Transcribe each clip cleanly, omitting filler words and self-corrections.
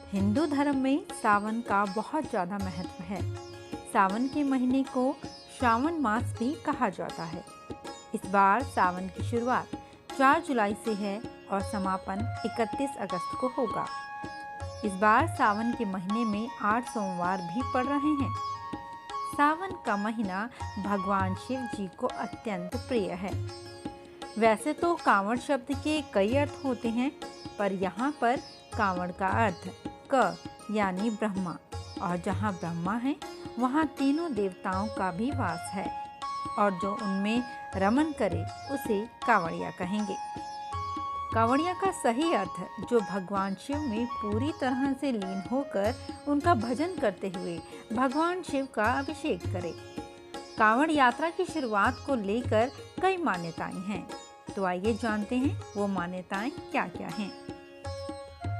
हिंदू धर्म में सावन का बहुत ज़्यादा महत्व है। सावन के महीने को श्रावण मास भी कहा जाता है। इस बार सावन की शुरुआत 4 जुलाई से है और समापन 31 अगस्त को होगा। इस बार सावन के महीने में 8 सोमवार भी पड़ रहे हैं। सावन का महीना भगवान शिव जी को अत्यंत प्रिय है। वैसे तो कांवड़ शब्द के कई अर्थ होते हैं, पर यहाँ पर कांवड़ का अर्थ क यानी ब्रह्मा, और जहाँ ब्रह्मा है वहाँ तीनों देवताओं का भी वास है, और जो उनमें रमन करे उसे कांवड़िया कहेंगे। कांवड़िया का सही अर्थ जो भगवान शिव में पूरी तरह से लीन होकर उनका भजन करते हुए भगवान शिव का अभिषेक करे। कांवड़ यात्रा की शुरुआत को लेकर कई मान्यताएं हैं, तो आइए जानते हैं वो मान्यताएं क्या क्या हैं।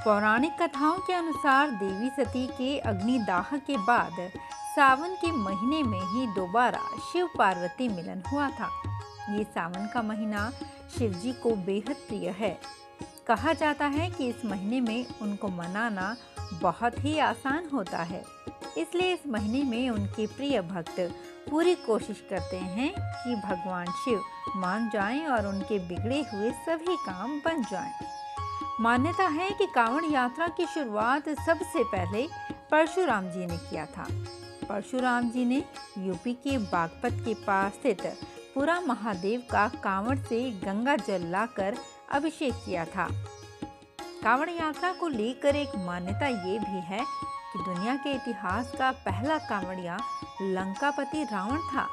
पौराणिक कथाओं के अनुसार देवी सती के अग्निदाह के बाद सावन के महीने में ही दोबारा शिव पार्वती मिलन हुआ था। ये सावन का महीना शिव जी को बेहद प्रिय है। कहा जाता है कि इस महीने में उनको मनाना बहुत ही आसान होता है, इसलिए इस महीने में उनके प्रिय भक्त पूरी कोशिश करते हैं कि भगवान शिव मान जाएं और उनके बिगड़े हुए सभी काम बन जाएं। मान्यता है कि कांवड़ यात्रा की शुरुआत सबसे पहले परशुराम जी ने किया था। परशुराम जी ने यूपी के बागपत के पास स्थित पुरा महादेव का कांवड़ से गंगा जल लाकर अभिषेक किया था। कांवड़ यात्रा को लेकर एक मान्यता ये भी है कि दुनिया के इतिहास का पहला कांवड़िया लंकापति रावण था।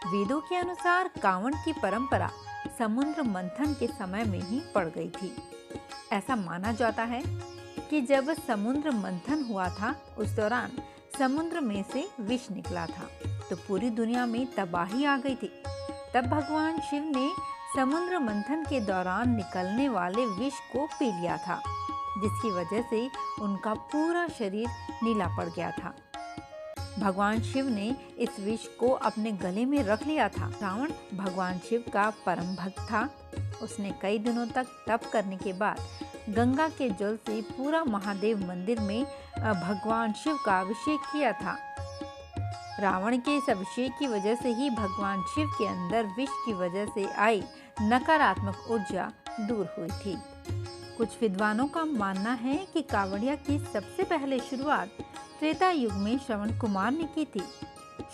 वेदों के अनुसार कांवड़ की परंपरा समुद्र मंथन के समय में ही पड़ गई थी। ऐसा माना जाता है कि जब समुद्र मंथन हुआ था उस दौरान समुद्र में से विष निकला था, तो पूरी दुनिया में तबाही आ गई थी। तब भगवान शिव ने समुद्र मंथन के दौरान निकलने वाले विष को पी लिया था, जिसकी वजह से उनका पूरा शरीर नीला पड़ गया था। भगवान शिव ने इस विष को अपने गले में रख लिया था। रावण भगवान शिव का परम भक्त था। उसने कई दिनों तक तप करने के बाद गंगा के जल से पूरा महादेव मंदिर में भगवान शिव का अभिषेक किया था। रावण के इस अभिषेक की वजह से ही भगवान शिव के अंदर विष की वजह से आई नकारात्मक ऊर्जा दूर हुई थी। कुछ विद्वानों का मानना है कि कांवड़िया की सबसे पहले शुरुआत त्रेता युग में श्रवण कुमार ने की थी।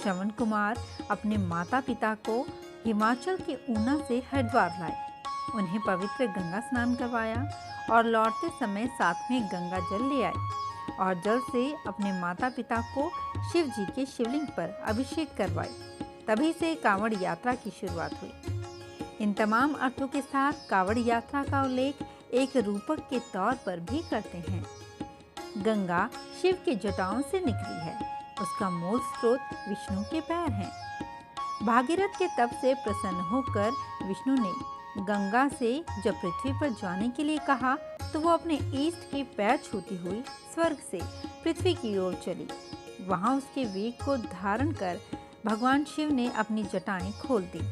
श्रवण कुमार अपने माता पिता को हिमाचल के ऊना से हरिद्वार लाए, उन्हें पवित्र गंगा स्नान करवाया और लौटते समय साथ में गंगा जल ले आए और जल से अपने माता पिता को शिव जी के शिवलिंग पर अभिषेक करवाए। तभी से कांवड़ यात्रा की शुरुआत हुई। इन तमाम अर्थों के साथ कांवड़ यात्रा का उल्लेख एक रूपक के तौर पर भी करते हैं। गंगा शिव के जटाओं से निकली है, उसका मूल स्रोत विष्णु के पैर हैं। भागीरथ के तप से प्रसन्न होकर विष्णु ने गंगा से जब पृथ्वी पर जाने के लिए कहा, तो वो अपने ईष्ट के पैर छूती हुई स्वर्ग से पृथ्वी की ओर चली। वहां उसके वेग को धारण कर भगवान शिव ने अपनी जटाएं खोल दी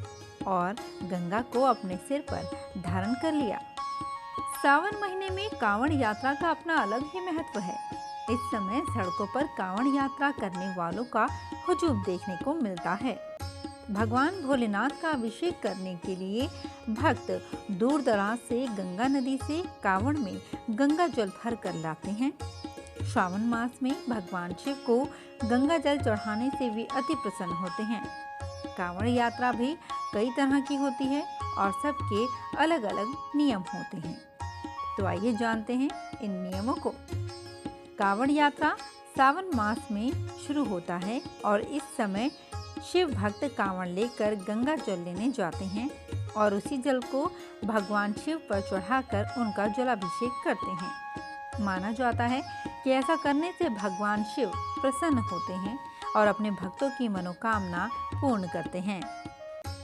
और गंगा को अपने सिर पर धारण कर लिया। सावन महीने में कांवड़ यात्रा का अपना अलग ही महत्व है। इस समय सड़कों पर कांवड़ यात्रा करने वालों का हुजूम देखने को मिलता है। भगवान भोलेनाथ का अभिषेक करने के लिए भक्त दूर दराज से गंगा नदी से कांवड़ में गंगा जल भर कर लाते हैं। श्रावण मास में भगवान शिव को गंगा जल चढ़ाने से भी अति प्रसन्न होते हैं। कांवड़ यात्रा भी कई तरह की होती है और सबके अलग अलग नियम होते हैं, तो आइए जानते हैं इन नियमों को। कांवड़ यात्रा सावन मास में शुरू होता है और इस समय शिव भक्त कांवड़ लेकर गंगा जल लेने जाते हैं और उसी जल को भगवान शिव पर चढ़ाकर उनका जलाभिषेक करते हैं। माना जाता है कि ऐसा करने से भगवान शिव प्रसन्न होते हैं और अपने भक्तों की मनोकामना पूर्ण करते हैं।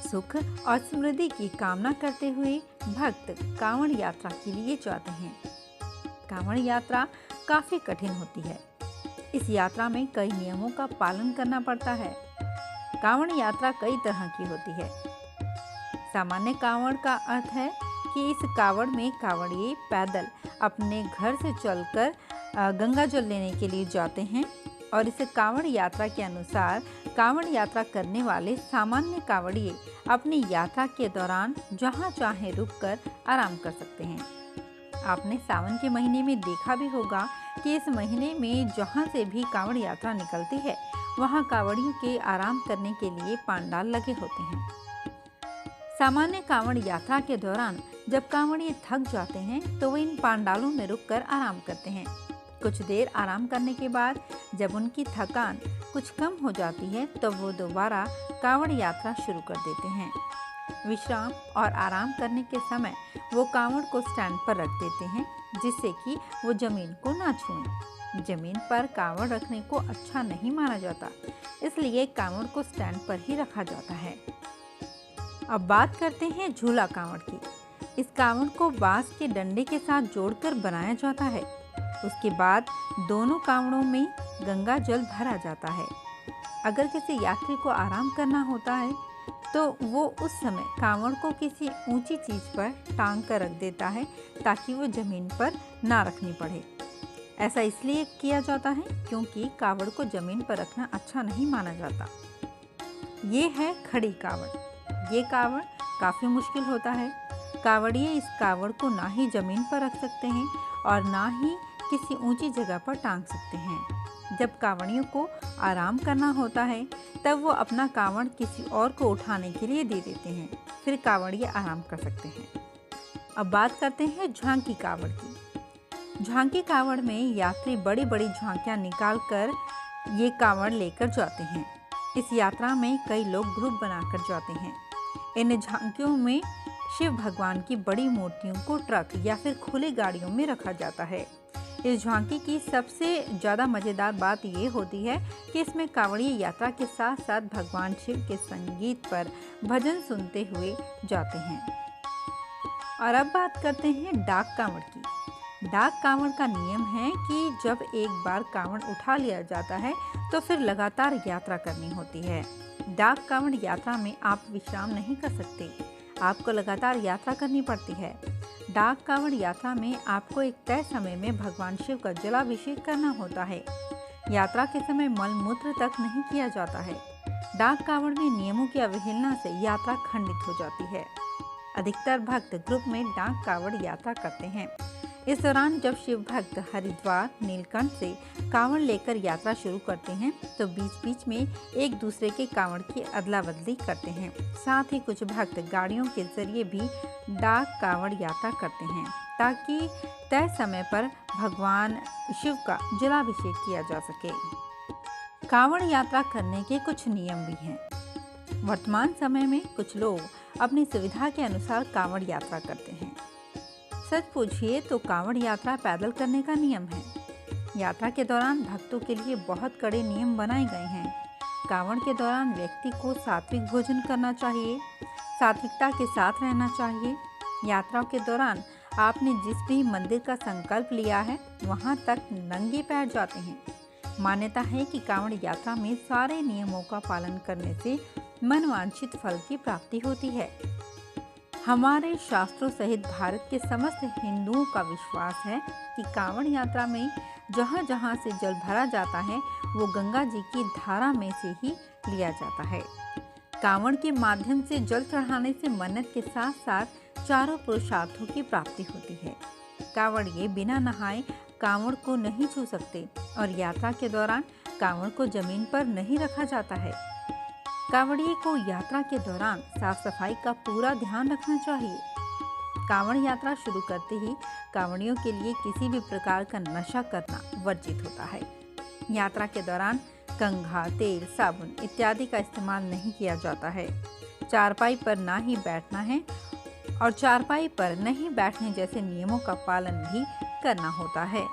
सुख और समृद्धि की कामना करते हुए भक्त कांवड़ यात्रा के लिए जाते हैं। कांवड़ यात्रा काफी कठिन होती है। इस यात्रा में कई नियमों का पालन करना पड़ता है। कांवड़ यात्रा कई तरह की होती है। सामान्य कांवड़ का अर्थ है कि इस कांवड़ में कांवड़िए पैदल अपने घर से चलकर गंगा जल लेने के लिए जाते हैं और इसे कांवड़ यात्रा के अनुसार कांवड़ यात्रा करने वाले सामान्य कांवड़िए अपनी यात्रा के दौरान जहाँ चाहे रुककर आराम कर सकते हैं। आपने सावन के महीने में देखा भी होगा कि इस महीने में जहाँ से भी कांवड़ यात्रा निकलती है वहाँ कांवड़ियों के आराम करने के लिए पांडाल लगे होते हैं। सामान्य कांवड़ यात्रा के दौरान जब कांवड़िए थक जाते हैं तो वे इन पांडालों में रुककर आराम करते हैं। कुछ देर आराम करने के बाद जब उनकी थकान कुछ कम हो जाती है तो वो दोबारा कांवड़ यात्रा शुरू कर देते हैं। विश्राम और आराम करने के समय वो कांवड़ को स्टैंड पर रख देते हैं जिससे कि वो जमीन को ना छुएं। जमीन पर कांवड़ रखने को अच्छा नहीं माना जाता, इसलिए कांवड़ को स्टैंड पर ही रखा जाता है। अब बात करते हैं झूला कांवड़ की। इस कांवड़ को बांस के डंडे के साथ जोड़कर बनाया जाता है। उसके बाद दोनों कांवड़ों में गंगा जल भरा जाता है। अगर किसी यात्री को आराम करना होता है तो वो उस समय कांवड़ को किसी ऊंची चीज पर टांग कर रख देता है ताकि वो जमीन पर ना रखनी पड़े। ऐसा इसलिए किया जाता है क्योंकि कांवड़ को जमीन पर रखना अच्छा नहीं माना जाता। ये है खड़ी कांवड़। ये कांवड़ काफ़ी मुश्किल होता है। कांवड़िए इस कांवड़ को ना ही जमीन पर रख सकते हैं और ना ही किसी ऊंची जगह पर टांग सकते हैं। जब कांवड़ियों को आराम करना होता है तब वो अपना कांवड़ किसी और को उठाने के लिए दे देते हैं, फिर कांवड़िए आराम कर सकते हैं। अब बात करते हैं झांकी कांवड़ की। झांकी कांवड़ में यात्री बड़ी बड़ी झांकियाँ निकाल कर ये कांवड़ लेकर जाते हैं। इस यात्रा में कई लोग ग्रुप बनाकर जाते हैं। इन झांकियों में शिव भगवान की बड़ी मूर्तियों को ट्रक या फिर खुली गाड़ियों में रखा जाता है। इस झांकी की सबसे ज़्यादा मज़ेदार बात ये होती है कि इसमें कांवड़िए यात्रा के साथ साथ भगवान शिव के संगीत पर भजन सुनते हुए जाते हैं। और अब बात करते हैं डाक कांवड़ की। डाक कांवड़ का नियम है कि जब एक बार कांवड़ उठा लिया जाता है तो फिर लगातार यात्रा करनी होती है। डाक कांवड़ यात्रा में आप विश्राम नहीं कर सकते, आपको लगातार यात्रा करनी पड़ती है। डाक कांवड़ यात्रा में आपको एक तय समय में भगवान शिव का जलाभिषेक करना होता है। यात्रा के समय मल मूत्र तक नहीं किया जाता है। डाक कांवड़ में नियमों की अवहेलना से यात्रा खंडित हो जाती है। अधिकतर भक्त ग्रुप में डाक कांवड़ यात्रा करते हैं। इस दौरान जब शिव भक्त हरिद्वार नीलकंठ से कांवड़ लेकर यात्रा शुरू करते हैं तो बीच बीच में एक दूसरे के कांवड़ की अदला बदली करते हैं। साथ ही कुछ भक्त गाड़ियों के जरिए भी डाक कांवड़ यात्रा करते हैं ताकि तय समय पर भगवान शिव का जलाभिषेक किया जा सके। कांवड़ यात्रा करने के कुछ नियम भी हैं। वर्तमान समय में कुछ लोग अपनी सुविधा के अनुसार कांवड़ यात्रा करते हैं। सच पूछिए तो कांवड़ यात्रा पैदल करने का नियम है। यात्रा के दौरान भक्तों के लिए बहुत कड़े नियम बनाए गए हैं। कांवड़ के दौरान व्यक्ति को सात्विक भोजन करना चाहिए, सात्विकता के साथ रहना चाहिए। यात्रा के दौरान आपने जिस भी मंदिर का संकल्प लिया है वहां तक नंगे पैर जाते हैं। मान्यता है कि कांवड़ यात्रा में सारे नियमों का पालन करने से मनवांछित फल की प्राप्ति होती है। हमारे शास्त्रों सहित भारत के समस्त हिंदुओं का विश्वास है कि कांवड़ यात्रा में जहाँ जहाँ से जल भरा जाता है वो गंगा जी की धारा में से ही लिया जाता है। कांवड़ के माध्यम से जल चढ़ाने से मन्नत के साथ साथ चारों पुरुषार्थों की प्राप्ति होती है। कांवड़िए बिना नहाए कांवड़ को नहीं छू सकते और यात्रा के दौरान कांवड़ को जमीन पर नहीं रखा जाता है। कांवड़िए को यात्रा के दौरान साफ सफाई का पूरा ध्यान रखना चाहिए। कांवड़ यात्रा शुरू करते ही कांवड़ियों के लिए किसी भी प्रकार का नशा करना वर्जित होता है। यात्रा के दौरान कंघा, तेल, साबुन इत्यादि का इस्तेमाल नहीं किया जाता है। चारपाई पर ना ही बैठना है और चारपाई पर नहीं बैठने जैसे नियमों का पालन भी करना होता है।